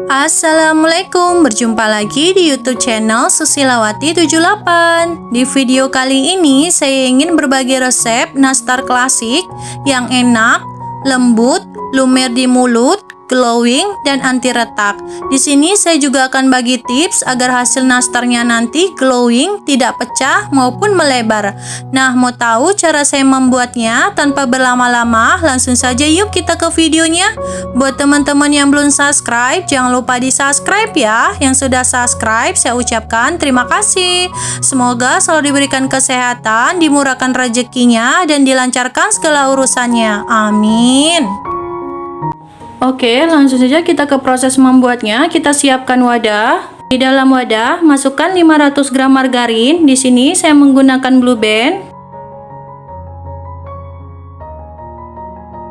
Assalamualaikum, berjumpa lagi di YouTube channel Susilawati 78. Di video kali ini saya ingin berbagi resep nastar klasik yang enak, lembut, lumer di mulut, glowing, dan anti retak. Di sini saya juga akan bagi tips agar hasil nastarnya nanti glowing, tidak pecah maupun melebar. Nah, mau tahu cara saya membuatnya tanpa berlama-lama? Langsung saja yuk kita ke videonya. Buat teman-teman yang belum subscribe, jangan lupa di subscribe ya. Yang sudah subscribe, saya ucapkan terima kasih. Semoga selalu diberikan kesehatan, dimurahkan rezekinya, dan dilancarkan segala urusannya. Amin. Oke, langsung saja kita ke proses membuatnya. Kita siapkan wadah. Di dalam wadah, masukkan 500 gram margarin. Di sini saya menggunakan Blue Band.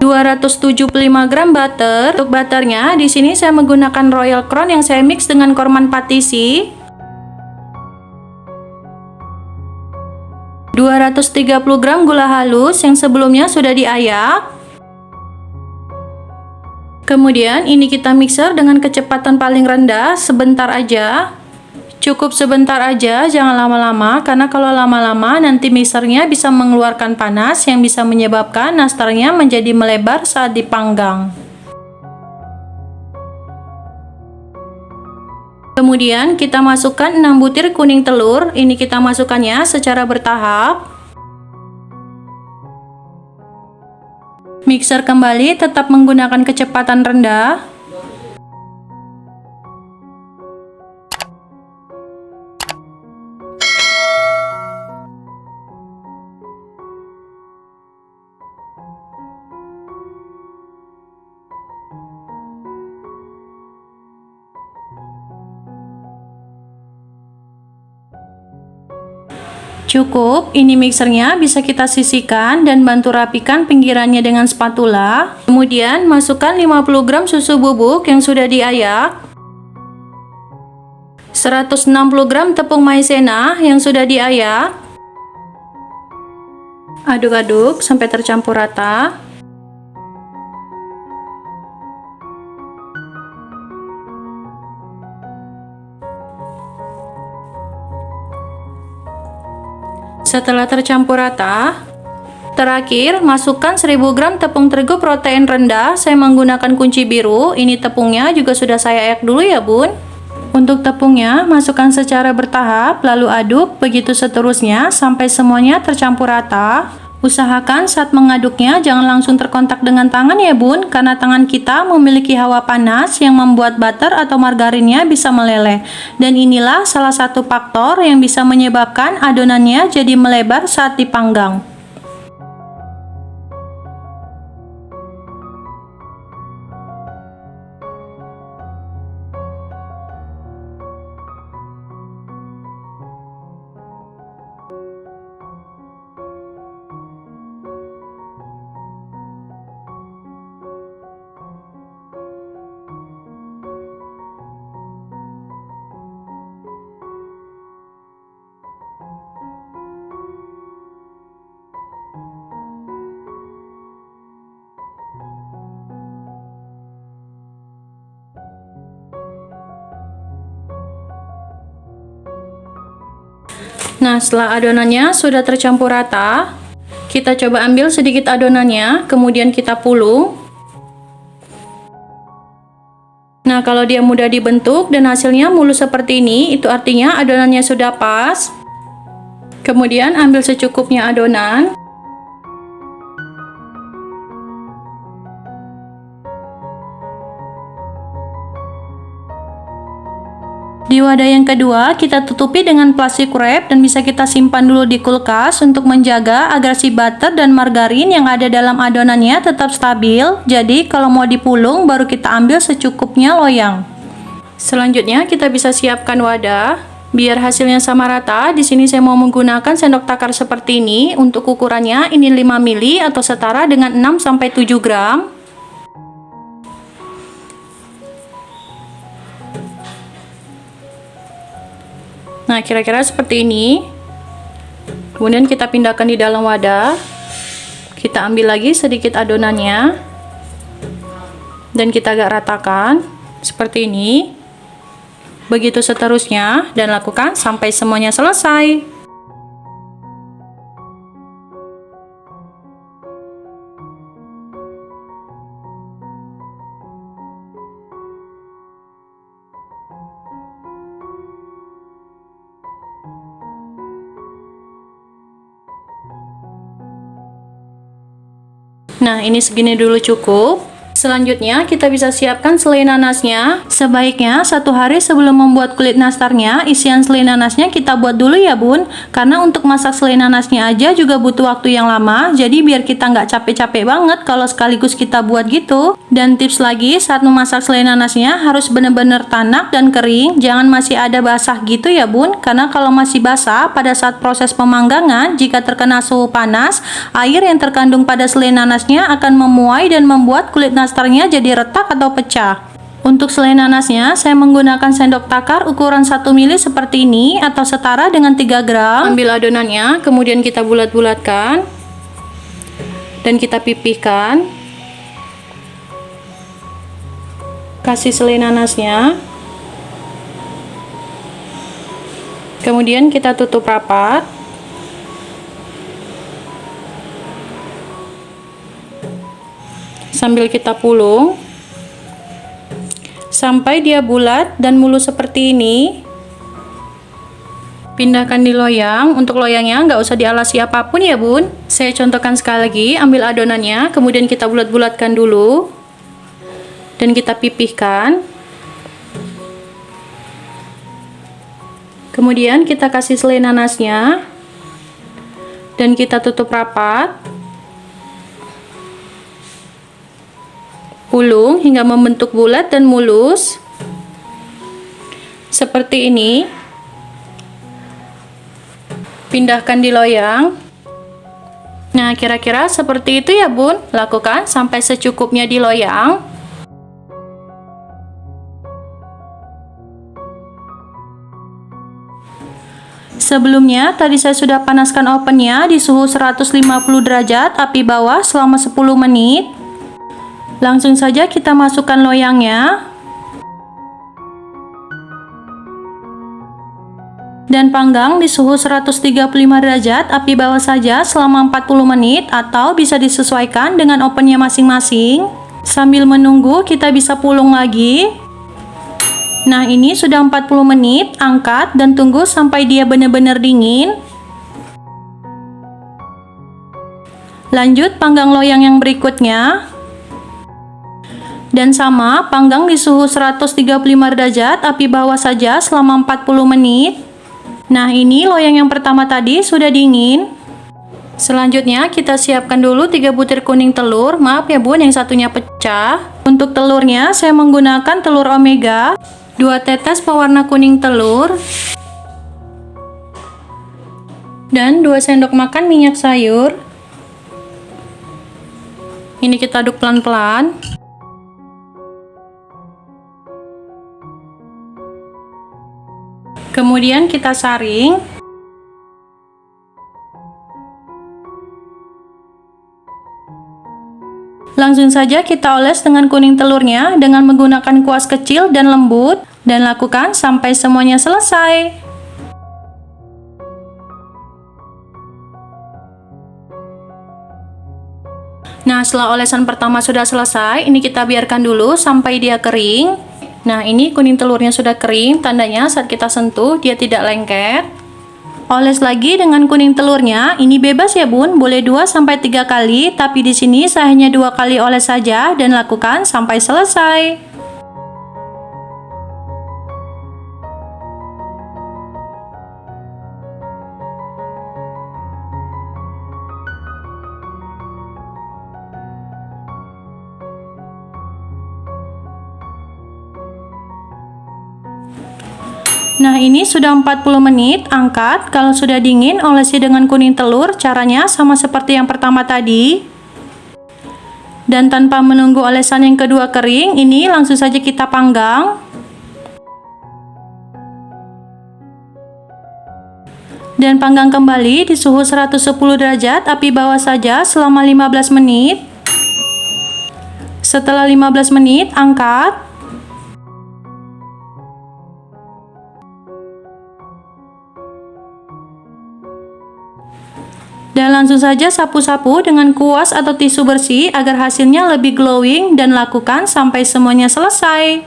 275 gram butter. Untuk butternya, di sini saya menggunakan Royal Crown yang saya mix dengan korman patisi. 230 gram gula halus yang sebelumnya sudah diayak. Kemudian ini kita mixer dengan kecepatan paling rendah, sebentar aja. Cukup sebentar aja, jangan lama-lama, karena kalau lama-lama nanti mixernya bisa mengeluarkan panas yang bisa menyebabkan nastarnya menjadi melebar saat dipanggang. Kemudian kita masukkan 6 butir kuning telur, ini kita masukkannya secara bertahap. Mixer kembali, tetap menggunakan kecepatan rendah. Cukup, ini mixernya bisa kita sisihkan dan bantu rapikan pinggirannya dengan spatula. Kemudian masukkan 50 gram susu bubuk yang sudah diayak. 160 gram tepung maizena yang sudah diayak. Aduk-aduk sampai tercampur rata. Setelah tercampur rata, terakhir masukkan 1000 gram tepung terigu protein rendah. Saya menggunakan kunci biru. Ini tepungnya juga sudah saya ayak dulu ya bun. Untuk tepungnya masukkan secara bertahap, lalu aduk, begitu seterusnya sampai semuanya tercampur rata. Usahakan saat mengaduknya jangan langsung terkontak dengan tangan ya bun, karena tangan kita memiliki hawa panas yang membuat butter atau margarinnya bisa meleleh. Dan inilah salah satu faktor yang bisa menyebabkan adonannya jadi melebar saat dipanggang. Nah, setelah adonannya sudah tercampur rata, kita coba ambil sedikit adonannya, kemudian kita pulung. Nah, kalau dia mudah dibentuk dan hasilnya mulus seperti ini, itu artinya adonannya sudah pas. Kemudian ambil secukupnya adonan. Di wadah yang kedua, kita tutupi dengan plastik wrap dan bisa kita simpan dulu di kulkas untuk menjaga agar si butter dan margarin yang ada dalam adonannya tetap stabil. Jadi, kalau mau dipulung, baru kita ambil secukupnya loyang. Selanjutnya, kita bisa siapkan wadah. Biar hasilnya sama rata, di sini saya mau menggunakan sendok takar seperti ini. Untuk ukurannya, ini 5 mili atau setara dengan 6-7 gram. Nah, kira-kira seperti ini. Kemudian kita pindahkan di dalam wadah. Kita ambil lagi sedikit adonannya. Dan kita agak ratakan. Seperti ini. Begitu seterusnya dan lakukan sampai semuanya selesai. Nah, ini segini dulu cukup. Selanjutnya, kita bisa siapkan selai nanasnya. Sebaiknya, 1 hari sebelum membuat kulit nastarnya, isian selai nanasnya kita buat dulu ya bun. Karena untuk masak selai nanasnya aja juga butuh waktu yang lama. Jadi biar kita nggak capek-capek banget kalau sekaligus kita buat gitu. Dan tips lagi, saat memasak selai nanasnya harus benar-benar tanak dan kering. Jangan masih ada basah gitu ya bun. Karena kalau masih basah, pada saat proses pemanggangan, jika terkena suhu panas, air yang terkandung pada selai nanasnya akan memuai dan membuat kulit nastarnya jadi retak atau pecah. Untuk selai nanasnya, saya menggunakan sendok takar ukuran 1 mili seperti ini atau setara dengan 3 gram. Ambil adonannya, kemudian kita bulat-bulatkan dan kita pipihkan. Kasih selai nanasnya. Kemudian kita tutup rapat. Sambil kita pulung sampai dia bulat dan mulus seperti ini. Pindahkan di loyang. Untuk loyangnya nggak usah dialasi apapun ya bun. Saya contohkan sekali lagi. Ambil adonannya, kemudian kita bulat-bulatkan dulu dan kita pipihkan. Kemudian kita kasih selai nanasnya dan kita tutup rapat. Pulung hingga membentuk bulat dan mulus seperti ini. Pindahkan di loyang. Nah, kira-kira seperti itu ya bun. Lakukan sampai secukupnya di loyang. Sebelumnya tadi saya sudah panaskan ovennya di suhu 150 derajat api bawah selama 10 menit. Langsung saja kita masukkan loyangnya dan panggang di suhu 135 derajat api bawah saja selama 40 menit atau bisa disesuaikan dengan ovennya masing-masing. Sambil menunggu kita bisa pulung lagi. Nah, ini sudah 40 menit, angkat dan tunggu sampai dia benar-benar dingin. Lanjut panggang loyang yang berikutnya. Dan sama, panggang di suhu 135 derajat api bawah saja selama 40 menit. Nah, ini loyang yang pertama tadi sudah dingin. Selanjutnya kita siapkan dulu 3 butir kuning telur. Maaf ya bun, yang satunya pecah. Untuk telurnya saya menggunakan telur omega, 2 tetes pewarna kuning telur, dan 2 sendok makan minyak sayur. Ini kita aduk pelan-pelan. Kemudian kita saring. Langsung saja kita oles dengan kuning telurnya dengan menggunakan kuas kecil dan lembut dan lakukan sampai semuanya selesai. Nah, setelah olesan pertama sudah selesai, ini kita biarkan dulu sampai dia kering. Nah, ini kuning telurnya sudah kering, tandanya saat kita sentuh dia tidak lengket. Oles lagi dengan kuning telurnya. Ini bebas ya bun, boleh 2-3 kali, tapi di sini saya hanya 2 kali oles saja dan lakukan sampai selesai. Nah, ini sudah 40 menit, angkat. Kalau sudah dingin, olesi dengan kuning telur. Caranya sama seperti yang pertama tadi. Dan tanpa menunggu olesan yang kedua kering, ini langsung saja kita panggang. Dan panggang kembali di suhu 110 derajat, api bawah saja selama 15 menit. Setelah 15 menit, angkat. Dan langsung saja sapu-sapu dengan kuas atau tisu bersih agar hasilnya lebih glowing dan lakukan sampai semuanya selesai.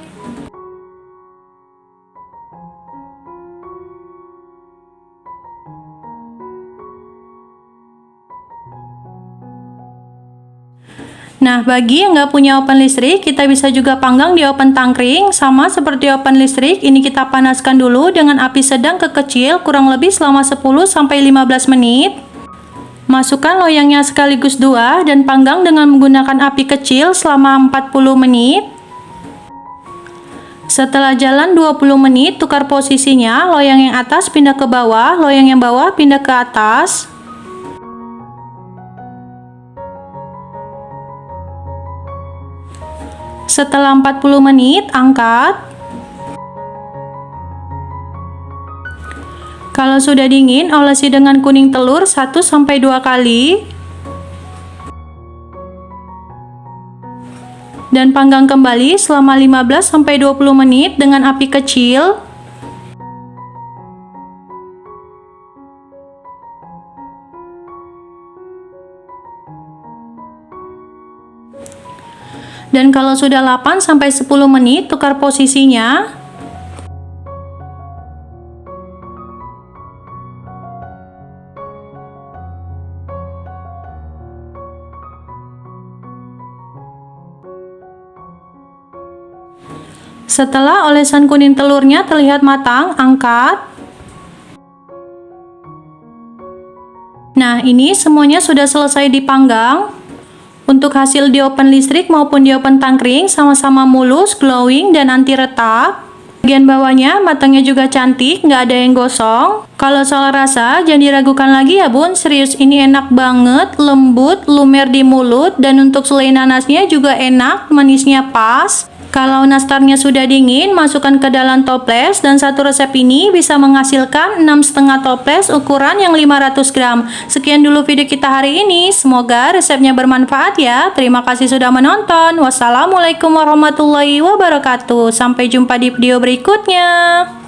Nah, bagi yang nggak punya oven listrik, kita bisa juga panggang di oven tangkring. Sama seperti oven listrik, ini kita panaskan dulu dengan api sedang ke kecil, kurang lebih selama 10-15 menit. Masukkan loyangnya sekaligus 2 dan panggang dengan menggunakan api kecil selama 40 menit. Setelah jalan 20 menit, tukar posisinya, loyang yang atas pindah ke bawah, loyang yang bawah pindah ke atas. Setelah 40 menit, angkat. Kalau sudah dingin, olesi dengan kuning telur 1-2 kali. Dan panggang kembali selama 15-20 menit dengan api kecil. Dan kalau sudah 8-10 menit, tukar posisinya. Setelah olesan kuning telurnya terlihat matang, angkat. Nah, ini semuanya sudah selesai dipanggang. Untuk hasil di oven listrik maupun di oven tangkring sama-sama mulus, glowing, dan anti retak. Bagian bawahnya matangnya juga cantik, nggak ada yang gosong. Kalau soal rasa, jangan diragukan lagi ya bun, serius ini enak banget, lembut, lumer di mulut, dan untuk selai nanasnya juga enak, manisnya pas. Kalau nastarnya sudah dingin, masukkan ke dalam toples dan satu resep ini bisa menghasilkan 6,5 toples ukuran yang 500 gram. Sekian dulu video kita hari ini, semoga resepnya bermanfaat ya. Terima kasih sudah menonton. Wassalamualaikum warahmatullahi wabarakatuh. Sampai jumpa di video berikutnya.